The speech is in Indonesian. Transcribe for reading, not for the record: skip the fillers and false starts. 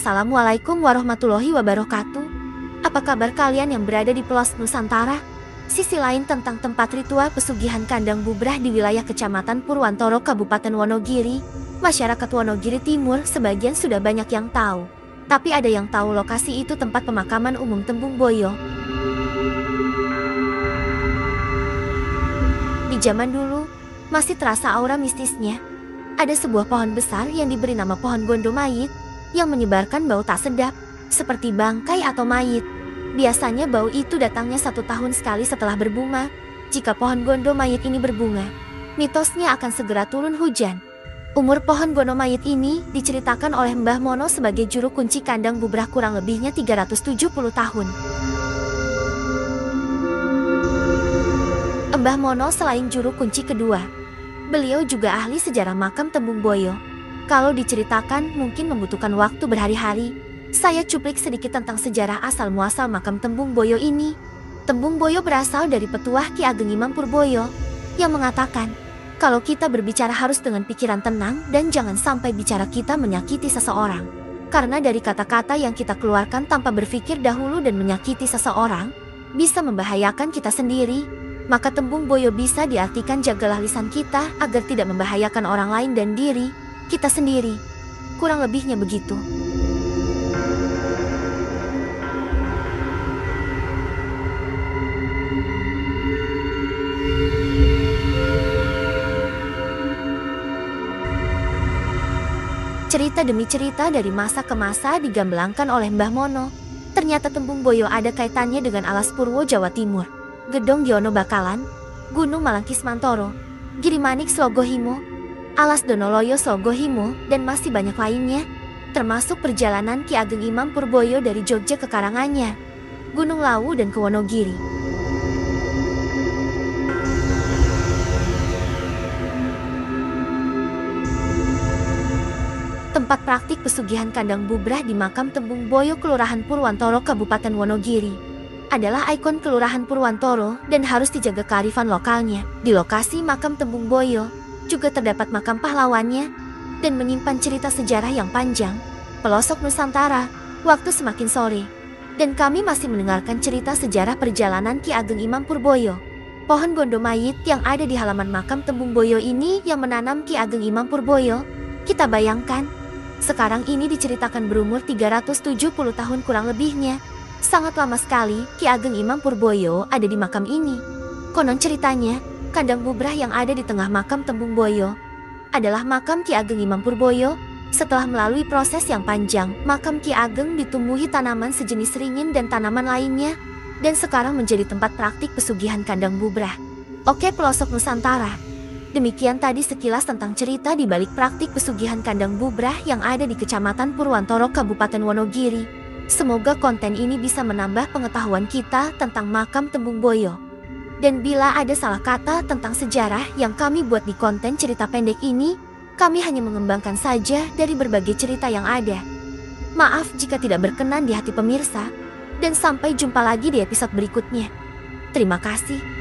Assalamualaikum warahmatullahi wabarakatuh. Apa kabar kalian yang berada di pelosok Nusantara? Sisi lain tentang tempat ritual pesugihan kandang bubrah di wilayah Kecamatan Purwantoro, Kabupaten Wonogiri. Masyarakat Wonogiri Timur sebagian sudah banyak yang tahu. Tapi ada yang tahu lokasi itu tempat pemakaman umum Tembung Boyo. Di zaman dulu, masih terasa aura mistisnya. Ada sebuah pohon besar yang diberi nama pohon gondo mayit, yang menyebarkan bau tak sedap, seperti bangkai atau mayit. Biasanya bau itu datangnya 1 tahun sekali setelah berbunga. Jika pohon gondo mayit ini berbunga, mitosnya akan segera turun hujan. Umur pohon gondo mayit ini diceritakan oleh Mbah Mono sebagai juru kunci kandang bubrah kurang lebihnya 370 tahun. Mbah Mono selain juru kunci kedua, beliau juga ahli sejarah makam Tembung Boyo. Kalau diceritakan mungkin membutuhkan waktu berhari-hari. Saya cuplik sedikit tentang sejarah asal-muasal makam Tembung Boyo ini. Tembung Boyo berasal dari petuah Ki Ageng Imam Purboyo yang mengatakan, kalau kita berbicara harus dengan pikiran tenang dan jangan sampai bicara kita menyakiti seseorang. Karena dari kata-kata yang kita keluarkan tanpa berpikir dahulu dan menyakiti seseorang, bisa membahayakan kita sendiri. Maka Tembung Boyo bisa diartikan jagalah lisan kita agar tidak membahayakan orang lain dan diri kita sendiri. Kurang lebihnya begitu. Cerita demi cerita dari masa ke masa digambelangkan oleh Mbah Mono. Ternyata Tembung Boyo ada kaitannya dengan Alas Purwo Jawa Timur, Gedong Giono Bakalan, Gunung Malangkis Mantoro, Girimanik Slogohimo, Alas Donoloyo Slogohimo, dan masih banyak lainnya, termasuk perjalanan Ki Ageng Imam Purboyo dari Jogja ke Karanganyar, Gunung Lawu, dan ke Wonogiri. Tempat praktik pesugihan kandang bubrah di makam Tembung Boyo, Kelurahan Purwantoro, Kabupaten Wonogiri, adalah ikon Kelurahan Purwantoro dan harus dijaga kearifan lokalnya. Di lokasi makam Tembung Boyo juga terdapat makam pahlawannya dan menyimpan cerita sejarah yang panjang. Pelosok Nusantara, waktu semakin sore, dan kami masih mendengarkan cerita sejarah perjalanan Ki Ageng Imam Purboyo. Pohon gondo mayit yang ada di halaman makam Tembung Boyo ini yang menanam Ki Ageng Imam Purboyo. Kita bayangkan, sekarang ini diceritakan berumur 370 tahun kurang lebihnya. Sangat lama sekali Ki Ageng Imam Purboyo ada di makam ini. Konon ceritanya, kandang bubrah yang ada di tengah makam Tembung Boyo adalah makam Ki Ageng Imam Purboyo. Setelah melalui proses yang panjang, makam Ki Ageng ditumbuhi tanaman sejenis ringin dan tanaman lainnya, dan sekarang menjadi tempat praktik pesugihan kandang bubrah. Oke pelosok Nusantara, demikian tadi sekilas tentang cerita di balik praktik pesugihan kandang bubrah yang ada di Kecamatan Purwantoro, Kabupaten Wonogiri. Semoga konten ini bisa menambah pengetahuan kita tentang makam Tembung Boyo. Dan bila ada salah kata tentang sejarah yang kami buat di konten cerita pendek ini, kami hanya mengembangkan saja dari berbagai cerita yang ada. Maaf jika tidak berkenan di hati pemirsa, dan sampai jumpa lagi di episode berikutnya. Terima kasih.